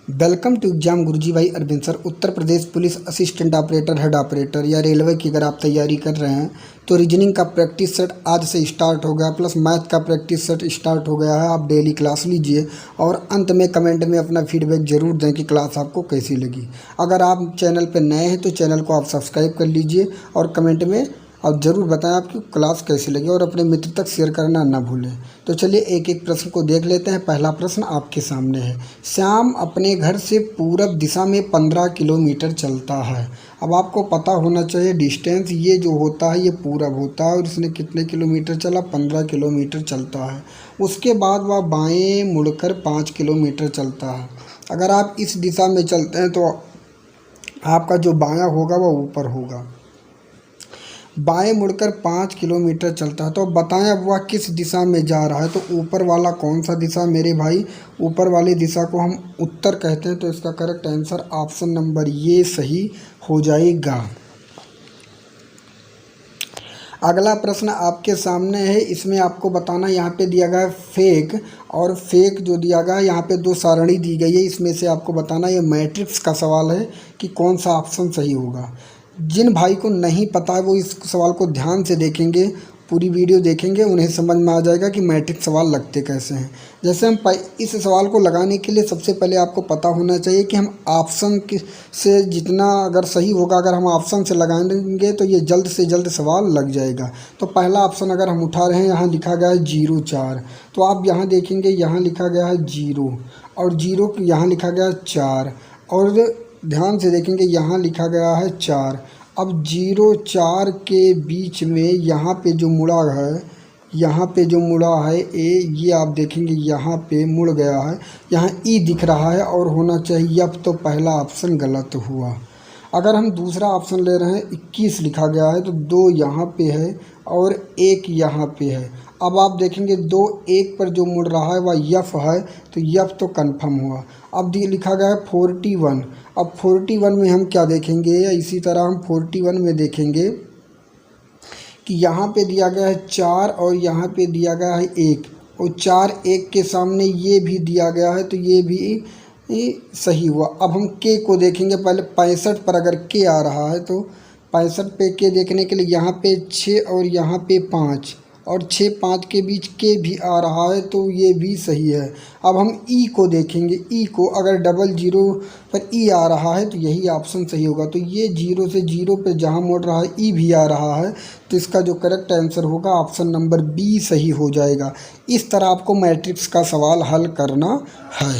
Welcome to exam Guruji भाई Arvind sir. Uttar Pradesh police assistant operator, head operator या railway की अगर आप तैयारी कर रहे हैं तो रीजनिंग का प्रैक्टिस सेट आज से स्टार्ट हो गया, प्लस मैथ का प्रैक्टिस सेट स्टार्ट हो गया है। आप डेली क्लास लीजिए और अंत में कमेंट में अपना फीडबैक ज़रूर दें कि क्लास आपको कैसी लगी। अगर आप चैनल पर नए हैं तो चैनल को आप सब्सक्राइब कर लीजिए और कमेंट में आप ज़रूर बताएं आपकी क्लास कैसी लगी और अपने मित्र तक शेयर करना ना भूलें। तो चलिए एक एक प्रश्न को देख लेते हैं। पहला प्रश्न आपके सामने है। श्याम अपने घर से पूरब दिशा में 15 किलोमीटर चलता है। अब आपको पता होना चाहिए डिस्टेंस, ये जो होता है ये पूरब होता है और इसने कितने किलोमीटर चला, 15 किलोमीटर चलता है। उसके बाद वह बाएँ मुड़कर 5 किलोमीटर चलता है। अगर आप इस दिशा में चलते हैं तो आपका जो बायाँ होगा वह ऊपर होगा। बाएं मुड़कर 5 किलोमीटर चलता है। तो अब बताएं अब वह किस दिशा में जा रहा है। तो ऊपर वाला कौन सा दिशा मेरे भाई, ऊपर वाली दिशा को हम उत्तर कहते हैं। तो इसका करेक्ट आंसर ऑप्शन नंबर ये सही हो जाएगा। अगला प्रश्न आपके सामने है। इसमें आपको बताना, यहाँ पे दिया गया है फेक, और फेक जो दिया गया है यहाँ पे 2 सारणी दी गई है। इसमें से आपको बताना ये मैट्रिक्स का सवाल है कि कौन सा ऑप्शन सही होगा। जिन भाई को नहीं पता है वो इस सवाल को ध्यान से देखेंगे, पूरी वीडियो देखेंगे, उन्हें समझ में आ जाएगा कि मैट्रिक्स सवाल लगते कैसे हैं। जैसे हम इस सवाल को लगाने के लिए सबसे पहले आपको पता होना चाहिए कि हम ऑप्शन से जितना अगर सही होगा, अगर हम ऑप्शन से लगाएंगे तो ये जल्द से जल्द सवाल लग जाएगा। तो पहला ऑप्शन अगर हम उठा रहे हैं, यहाँ लिखा गया है 0-4, तो आप यहाँ देखेंगे यहाँ लिखा गया है 0 और 0 यहाँ लिखा गया है 4 और ध्यान से देखेंगे यहाँ लिखा गया है 4। अब 0-4 के बीच में यहाँ पे जो मुड़ा है, यहाँ पे जो मुड़ा है ये आप देखेंगे यहाँ पे मुड़ गया है, यहाँ ई दिख रहा है और होना चाहिए अब। तो पहला ऑप्शन गलत हुआ। अगर हम दूसरा ऑप्शन ले रहे हैं, 21 लिखा गया है, तो 2 यहाँ पे है और 1 यहाँ पे है। अब आप देखेंगे 2 1 पर जो मुड़ रहा है वह यफ है, तो यफ तो कंफर्म हुआ। अब लिखा गया है 41। अब 41 में हम क्या देखेंगे, इसी तरह हम 41 में देखेंगे कि यहाँ पे दिया गया है 4 और यहाँ पे दिया गया है 1 और 4 1 के सामने ये भी दिया गया है, तो ये भी सही हुआ। अब हम के को देखेंगे। पहले 65 पर अगर के आ रहा है तो 65 पे के देखने के लिए यहाँ पे 6 और यहाँ पे 5 और 6-5 के बीच के भी आ रहा है, तो ये भी सही है। अब हम ई को देखेंगे। ई को अगर 00 पर ई आ रहा है तो यही ऑप्शन सही होगा। तो ये 0 से 0 पे जहाँ मोड़ रहा है ई भी आ रहा है, तो इसका जो करेक्ट आंसर होगा ऑप्शन नंबर बी सही हो जाएगा। इस तरह आपको मैट्रिक्स का सवाल हल करना है।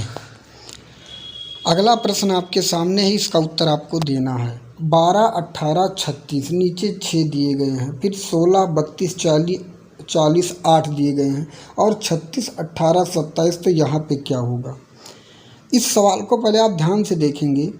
अगला प्रश्न आपके सामने है, इसका उत्तर आपको देना है। 12, 18, 36 नीचे 6 दिए गए हैं, फिर 16, 32, 40, 8 दिए गए हैं और 36, 18, 27, तो यहाँ पे क्या होगा। इस सवाल को पहले आप ध्यान से देखेंगे।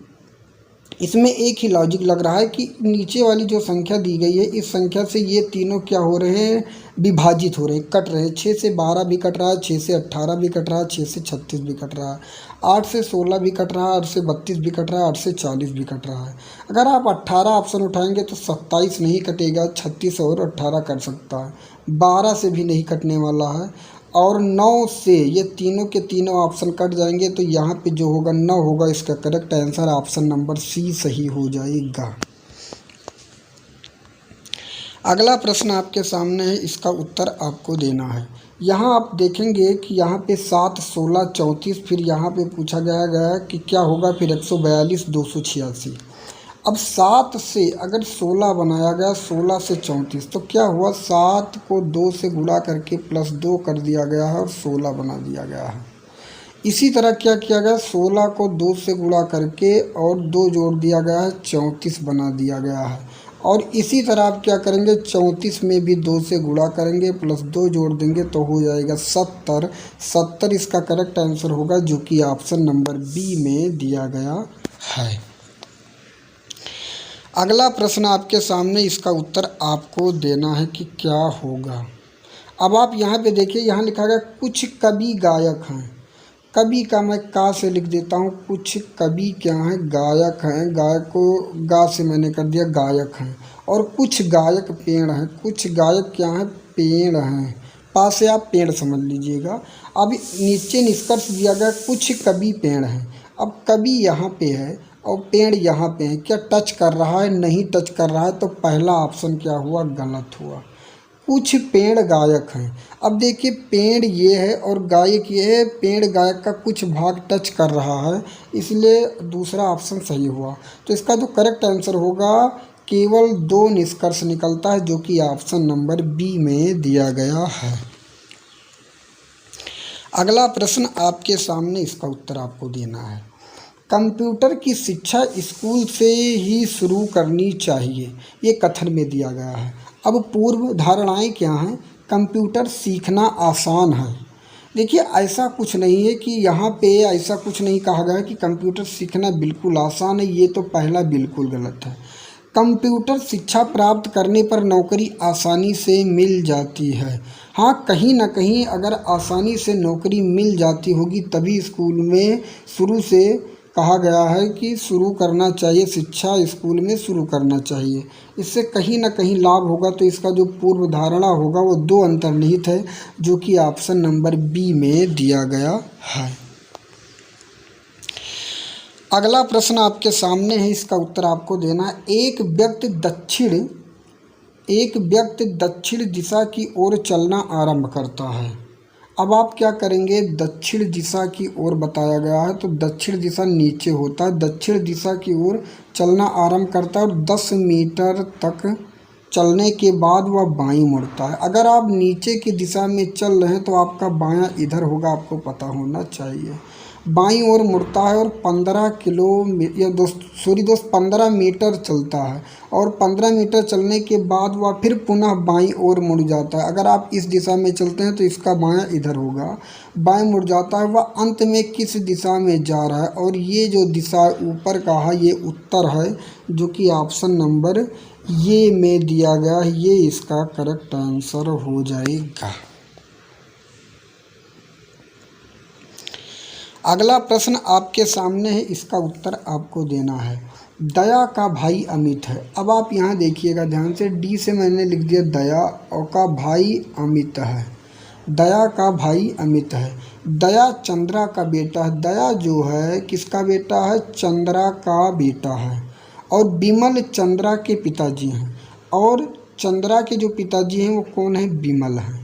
इसमें एक ही लॉजिक लग रहा है कि नीचे वाली जो संख्या दी गई है इस संख्या से ये तीनों क्या हो रहे हैं, विभाजित हो रहे हैं, कट रहे हैं। 6 से 12 भी कट रहा है, 6 से 18 भी कट रहा है, 6 से 36 भी कट रहा है, 8 से 16 भी कट रहा है, 8 से 32 भी कट रहा है, 8 से 40 भी कट रहा है। अगर आप 18 ऑप्शन उठाएंगे तो 27 नहीं कटेगा, 36 और 18 कट सकता है, 12 से भी नहीं कटने वाला है और 9 से ये तीनों के तीनों ऑप्शन कट जाएंगे। तो यहाँ पे जो होगा 9 होगा। इसका correct answer option number C सही हो जाएगा। अगला प्रश्न आपके सामने है, इसका उत्तर आपको देना है। यहाँ आप देखेंगे कि यहाँ पे 7, 16, 34, फिर यहाँ पे पूछा गया कि क्या होगा, फिर 142, 286। अब 7 से अगर 16 बनाया गया, 16 से 34, तो क्या हुआ, 7 को 2 से गुणा करके +2 कर दिया गया है और 16 बना दिया गया है। इसी तरह क्या किया गया, 16 को 2 से गुणा करके और 2 जोड़ दिया गया है, 34 बना दिया गया है। और इसी तरह आप क्या करेंगे, 34 में भी 2 से गुणा करेंगे +2 जोड़ देंगे तो हो जाएगा 70। 70 इसका करेक्ट आंसर होगा, जो कि ऑप्शन नंबर बी में दिया गया है। अगला प्रश्न आपके सामने, इसका उत्तर आपको देना है कि क्या होगा। अब आप यहाँ पे देखिए, यहाँ लिखा गया कुछ कवि गायक हैं। कवि का मैं का से लिख देता हूँ, कुछ कवि क्या हैं, गायक हैं। गायक को गा से मैंने कर दिया, गायक हैं। और कुछ गायक पेड़ हैं। कुछ गायक क्या हैं, पेड़ हैं। पास से आप पेड़ समझ लीजिएगा। अब नीचे निष्कर्ष दिया गया कुछ कवि पेड़ हैं। अब कभी यहाँ पे है और पेड़ यहाँ पे है, क्या टच कर रहा है? नहीं टच कर रहा है, तो पहला ऑप्शन क्या हुआ? गलत हुआ। कुछ पेड़ गायक हैं। अब देखिए पेड़ ये है और गायक ये है, पेड़ गायक का कुछ भाग टच कर रहा है, इसलिए दूसरा ऑप्शन सही हुआ। तो इसका जो करेक्ट आंसर होगा, केवल 2 निष्कर्ष निकलता है, जो कि ऑप्शन नंबर बी में दिया गया है। अगला प्रश्न आपके सामने, इसका उत्तर आपको देना है। कंप्यूटर की शिक्षा स्कूल से ही शुरू करनी चाहिए, ये कथन में दिया गया है। अब पूर्व धारणाएं क्या हैं? कंप्यूटर सीखना आसान है। देखिए ऐसा कुछ नहीं है कि यहाँ पे ऐसा कुछ नहीं कहा गया है कि कंप्यूटर सीखना बिल्कुल आसान है, ये तो पहला बिल्कुल गलत है। कंप्यूटर शिक्षा प्राप्त करने पर नौकरी आसानी से मिल जाती है। हाँ, कहीं ना कहीं अगर आसानी से नौकरी मिल जाती होगी तभी स्कूल में शुरू से कहा गया है कि शुरू करना चाहिए, शिक्षा स्कूल में शुरू करना चाहिए, इससे कहीं ना कहीं लाभ होगा। तो इसका जो पूर्व धारणा होगा वो 2 अंतर्निहित है, जो कि ऑप्शन नंबर बी में दिया गया है। अगला प्रश्न आपके सामने है, इसका उत्तर आपको देना है। एक व्यक्ति दक्षिण दिशा की ओर चलना आरंभ करता है। अब आप क्या करेंगे? दक्षिण दिशा की ओर बताया गया है, तो दक्षिण दिशा नीचे होता है। दक्षिण दिशा की ओर चलना आरंभ करता है और 10 मीटर तक चलने के बाद वह बाईं मुड़ता है। अगर आप नीचे की दिशा में चल रहे हैं तो आपका बायां इधर होगा, आपको पता होना चाहिए। बाईं ओर मुड़ता है और 15 मीटर चलता है और 15 मीटर चलने के बाद वह फिर पुनः बाईं ओर मुड़ जाता है। अगर आप इस दिशा में चलते हैं तो इसका बायां इधर होगा, बाएं मुड़ जाता है। वह अंत में किस दिशा में जा रहा है? और ये जो दिशा ऊपर का है ये उत्तर है, जो कि ऑप्शन नंबर ये में दिया गया है, ये इसका करेक्ट आंसर हो जाएगा। अगला प्रश्न आपके सामने है, इसका उत्तर आपको देना है। दया का भाई अमित है। अब आप यहाँ देखिएगा ध्यान से, डी से मैंने लिख दिया दया और का भाई अमित है। दया का भाई अमित है। दया चंद्रा का बेटा है। दया जो है किसका बेटा है? चंद्रा का बेटा है। और विमल चंद्रा के पिताजी हैं, और चंद्रा के जो पिताजी हैं वो कौन है? विमल हैं।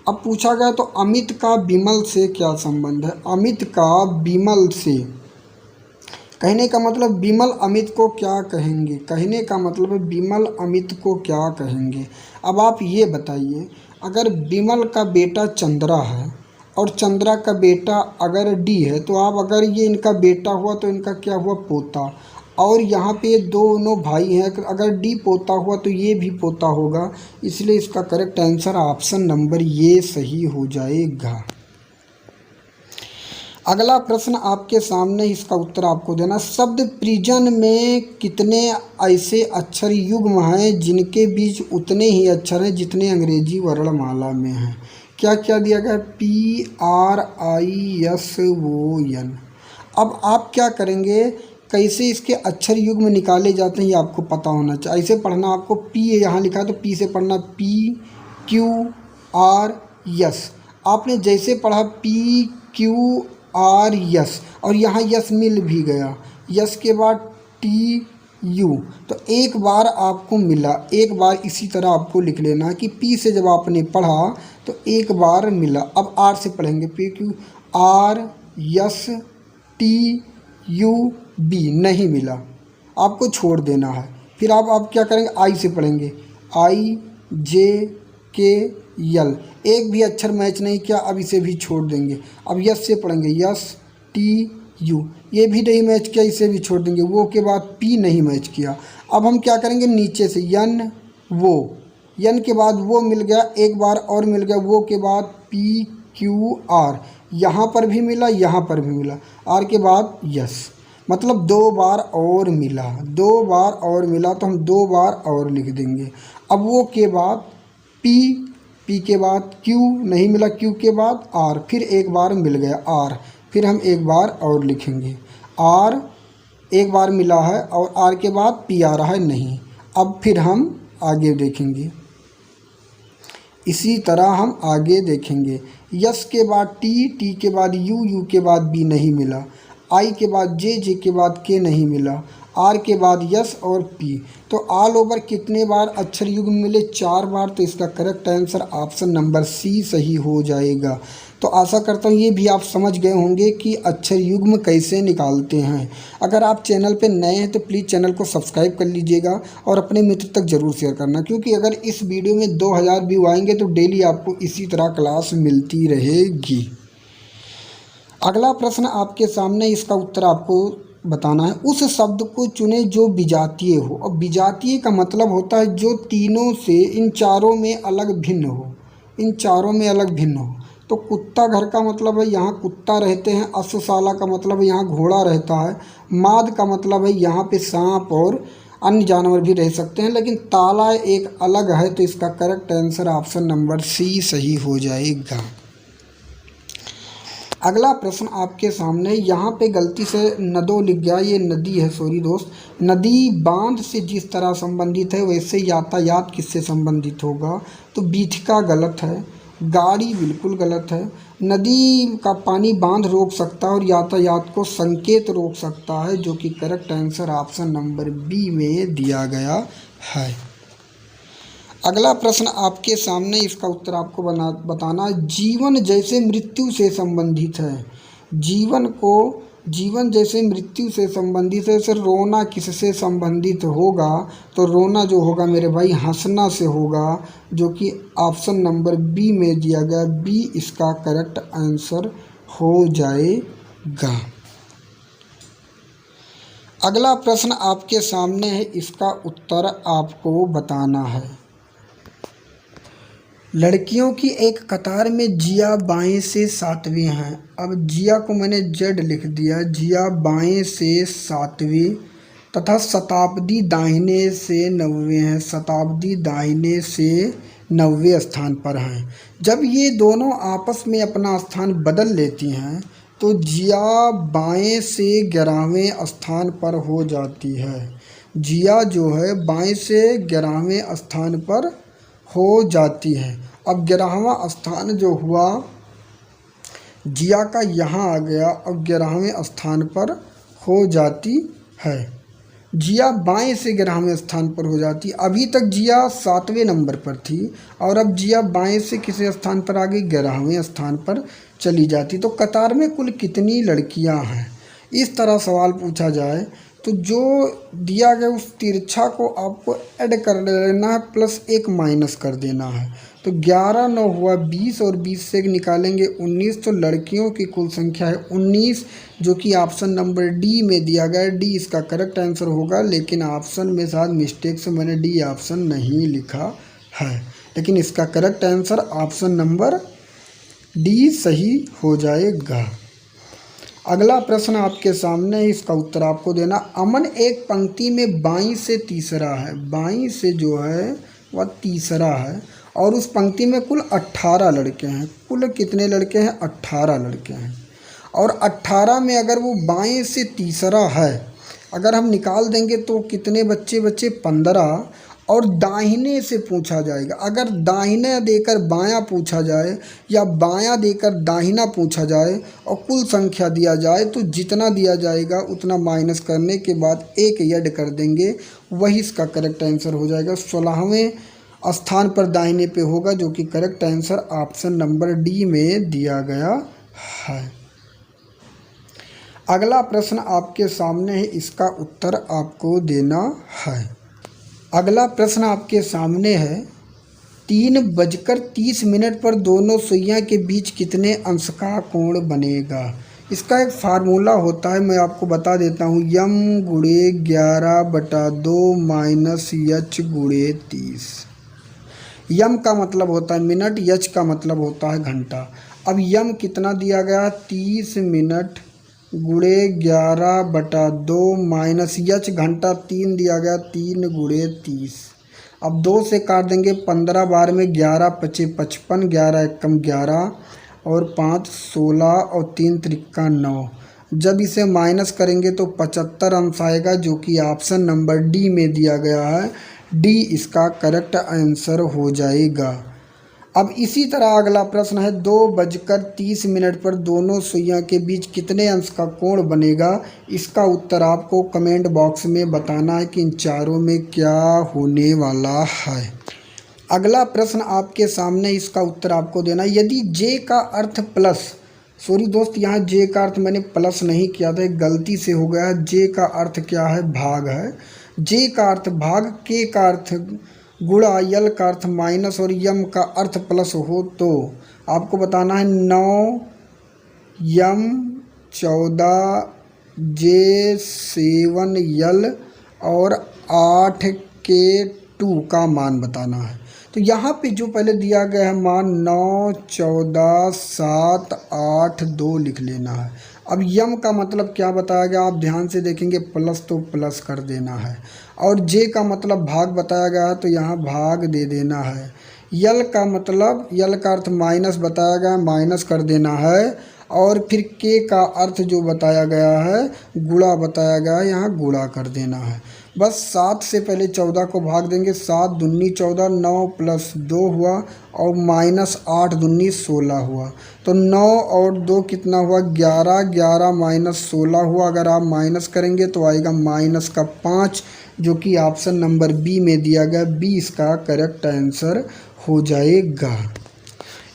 अब पूछा गया तो अमित का विमल से क्या संबंध है? अमित का विमल से कहने का मतलब विमल अमित को क्या कहेंगे? कहने का मतलब है विमल अमित को क्या कहेंगे? अब आप ये बताइए, अगर विमल का बेटा चंद्रा है और चंद्रा का बेटा अगर डी है, तो आप अगर ये इनका बेटा हुआ तो इनका क्या हुआ? पोता। और यहाँ पे दोनों भाई हैं, अगर डी पोता हुआ तो ये भी पोता होगा, इसलिए इसका करेक्ट आंसर ऑप्शन नंबर ये सही हो जाएगा। अगला प्रश्न आपके सामने, इसका उत्तर आपको देना। शब्द प्रिजन में कितने ऐसे अक्षर युग्म हैं जिनके बीच उतने ही अक्षर हैं जितने अंग्रेजी वर्णमाला में हैं? क्या क्या दिया गया? PRISON। अब आप क्या करेंगे? कैसे इसके अक्षर युग्म निकाले जाते हैं ये आपको पता होना चाहिए। ऐसे पढ़ना आपको, P यहाँ लिखा है तो P से पढ़ना PQRS। आपने जैसे पढ़ा PQRS और यहाँ यस मिल भी गया, यस के बाद TU, तो एक बार आपको मिला। एक बार इसी तरह आपको लिख लेना कि P से जब आपने पढ़ा तो एक बार मिला। अब R से पढ़ेंगे, PQRSTUB, नहीं मिला, आपको छोड़ देना है। फिर आप क्या करेंगे? आई से पढ़ेंगे, IJKL, एक भी अक्षर मैच नहीं किया, अब इसे भी छोड़ देंगे। अब यस से पढ़ेंगे, STU, ये भी नहीं मैच किया, इसे भी छोड़ देंगे। वो के बाद P नहीं मैच किया। अब हम क्या करेंगे? नीचे से यन वो, यन के बाद वो मिल गया, एक बार और मिल गया, वो के बाद PQR, यहाँ पर भी मिला, यहाँ पर भी मिला, आर के बाद यस, मतलब 2 बार और मिला, 2 बार और मिला, तो हम 2 बार और लिख देंगे। अब वो के बाद P के बाद Q नहीं मिला, Q के बाद R, फिर एक बार मिल गया R, फिर हम एक बार और लिखेंगे। R एक बार मिला है और R के बाद P आ रहा है नहीं। अब फिर हम आगे देखेंगे, इसी तरह हम आगे देखेंगे। यस के बाद T के बाद U के बाद B नहीं मिला। आई के बाद जे के बाद के नहीं मिला, आर के बाद यस और पी। तो ऑल ओवर कितने बार अक्षर युग्म मिले? 4 बार। तो इसका correct answer option number C सही हो जाएगा। तो आशा करता हूँ ये भी आप समझ गए होंगे कि अक्षर युग्म कैसे निकालते हैं। अगर आप चैनल पे नए हैं तो प्लीज़ चैनल को सब्सक्राइब कर लीजिएगा और अपने मित्र तक ज़रूर शेयर करना, क्योंकि अगर इस वीडियो में 2000 व्यू आएंगे तो डेली आपको इसी तरह क्लास मिलती रहेगी। अगला प्रश्न आपके सामने, इसका उत्तर आपको बताना है। उस शब्द को चुने जो विजातीय हो। और विजातीय का मतलब होता है जो तीनों से इन चारों में अलग भिन्न हो, इन चारों में अलग भिन्न हो। तो कुत्ता घर का मतलब है यहाँ कुत्ता रहते हैं, अश्वशाला का मतलब है यहाँ घोड़ा रहता है, माद का मतलब है यहाँ पे सांप और अन्य जानवर भी रह सकते हैं, लेकिन ताला एक अलग है। तो इसका correct answer option number C सही हो जाएगा। अगला प्रश्न आपके सामने, यहाँ पे गलती से नदो लिख गया, ये नदी है, सॉरी दोस्त। नदी बांध से जिस तरह संबंधित है वैसे यातायात किससे संबंधित होगा? तो बीथिका गलत है, गाड़ी बिल्कुल गलत है। नदी का पानी बांध रोक सकता है और यातायात को संकेत रोक सकता है, जो कि correct answer option number B में दिया गया है। अगला प्रश्न आपके सामने, इसका उत्तर आपको बताना। जीवन जैसे मृत्यु से संबंधित है, जीवन जैसे मृत्यु से संबंधित है। सर रोना किससे संबंधित होगा? तो रोना जो होगा मेरे भाई हंसना से होगा, जो कि ऑप्शन नंबर बी में दिया गया, बी इसका करेक्ट आंसर हो जाएगा। अगला प्रश्न आपके सामने है, इसका उत्तर आपको बताना है। लड़कियों की एक कतार में जिया बाएं से सातवीं हैं। अब जिया को मैंने जेड लिख दिया, जिया बाएं से सातवीं तथा शताब्दी दाहिने से 90 हैं, शताब्दी दाहिने से 90वें स्थान पर हैं। जब ये दोनों आपस में अपना स्थान बदल लेती हैं तो जिया बाएं से 11वें स्थान पर हो जाती है। जिया जो है बाएं से 11वें स्थान पर हो जाती है। अब 11वां स्थान जो हुआ जिया का यहाँ आ गया, अब 11वें स्थान पर हो जाती है। जिया बाएं से 11वें स्थान पर हो जाती। अभी तक जिया 7वें नंबर पर थी और अब जिया बाएं से किसी स्थान पर आ गई, 11वें स्थान पर चली जाती। तो कतार में कुल कितनी लड़कियां हैं, इस तरह सवाल पूछा जाए तो जो दिया गया उस तिरछा को आपको ऐड कर लेना है, प्लस 1 माइनस कर देना है। तो 11 9 हुआ 20 और 20 से निकालेंगे 19। तो लड़कियों की कुल संख्या है 19, जो कि ऑप्शन नंबर डी में दिया गया है। डी इसका करेक्ट आंसर होगा, लेकिन ऑप्शन में शायद मिस्टेक से मैंने डी ऑप्शन नहीं लिखा है, लेकिन इसका correct answer option number D सही हो जाएगा। अगला प्रश्न आपके सामने, इसका उत्तर आपको देना। अमन एक पंक्ति में बाईं से तीसरा है, बाईं से जो है वह तीसरा है और उस पंक्ति में कुल 18 लड़के हैं। कुल कितने लड़के हैं? 18 लड़के हैं। और 18 में अगर वो बाएं से तीसरा है, अगर हम निकाल देंगे तो कितने बच्चे 15। और दाहिने से पूछा जाएगा, अगर दाहिने देकर बायां पूछा जाए या बायां देकर दाहिना पूछा जाए और कुल संख्या दिया जाए तो जितना दिया जाएगा उतना माइनस करने के बाद एक ऐड कर देंगे, वही इसका करेक्ट आंसर हो जाएगा। 16वें स्थान पर दाहिने पे होगा, जो कि correct answer option number D में दिया गया है। अगला प्रश्न आपके सामने है, इसका उत्तर आपको देना है। अगला प्रश्न आपके सामने है, 3:30 पर दोनों सुइयां के बीच कितने अंश का कोण बनेगा? इसका एक फार्मूला होता है, मैं आपको बता देता हूँ। यम गुणे 11/2 माइनस यच गुणे 30। यम का मतलब होता है मिनट, यच का मतलब होता है घंटा। अब यम कितना दिया गया? 30 मिनट गुणे 11/2 माइनस यच घंटा 3 दिया गया, 3 गुणे 30। अब 2 से काट देंगे, 15 बार में 11 पचे 55, 11 एकम 11 और 5 16 और 3 त्रिक्का 9। जब इसे माइनस करेंगे तो 75 अंश आएगा, जो कि ऑप्शन नंबर डी में दिया गया है। डी इसका करेक्ट आंसर हो जाएगा। अब इसी तरह अगला प्रश्न है 2:30 पर दोनों सुइयों के बीच कितने अंश का कोण बनेगा। इसका उत्तर आपको कमेंट बॉक्स में बताना है कि इन चारों में क्या होने वाला है। अगला प्रश्न आपके सामने, इसका उत्तर आपको देना है। यदि जे का अर्थ प्लस, सॉरी दोस्त, यहाँ जे का अर्थ मैंने प्लस नहीं किया था, एक गलती से हो गया है। जे का अर्थ क्या है, भाग है। जे का अर्थ भाग, के का अर्थ गुणा, यल का अर्थ माइनस और यम का अर्थ प्लस हो तो आपको बताना है 9 यम 14 जे 7 यल और 8 के 2 का मान बताना है। तो यहाँ पे जो पहले दिया गया है मान 9 14 7 8 2 लिख लेना है। अब यम का मतलब क्या बताया गया, आप ध्यान से देखेंगे, प्लस तो प्लस कर देना है। और जे का मतलब भाग बताया गया है तो यहाँ भाग दे देना है। यल का मतलब, यल का अर्थ माइनस बताया गया है, माइनस कर देना है। और फिर के का अर्थ जो बताया गया है गुणा बताया गया है, यहाँ गुणा कर देना है। बस 7 से पहले 14 को भाग देंगे, 7 दूनी 14, 9 + 2 हुआ और -8 दूनी 16 हुआ। तो 9 और 2 कितना हुआ, 11, 11 - 16 हुआ। अगर आप माइनस करेंगे तो आएगा -5, जो कि ऑप्शन नंबर बी में दिया गया, बी इसका करेक्ट आंसर हो जाएगा।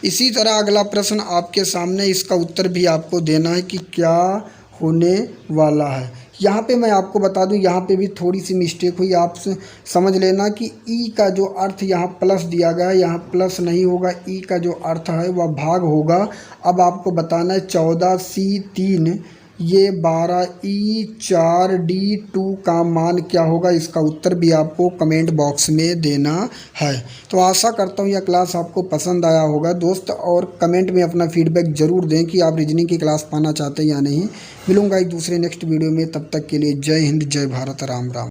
इसी तरह अगला प्रश्न आपके सामने, इसका उत्तर भी आपको देना है कि क्या होने वाला है। यहाँ पे मैं आपको बता दूँ, यहाँ पे भी थोड़ी सी मिस्टेक हुई, आप समझ लेना कि ई का जो अर्थ यहाँ प्लस दिया गया है, यहाँ प्लस नहीं होगा, ई का जो अर्थ है वह भाग होगा। अब आपको बताना है 14C3 ये 12E4D2 का मान क्या होगा। इसका उत्तर भी आपको कमेंट बॉक्स में देना है। तो आशा करता हूँ यह क्लास आपको पसंद आया होगा दोस्त, और कमेंट में अपना फीडबैक ज़रूर दें कि आप रीजनिंग की क्लास पाना चाहते हैं या नहीं। मिलूंगा एक दूसरे नेक्स्ट वीडियो में, तब तक के लिए जय हिंद, जय भारत, राम राम।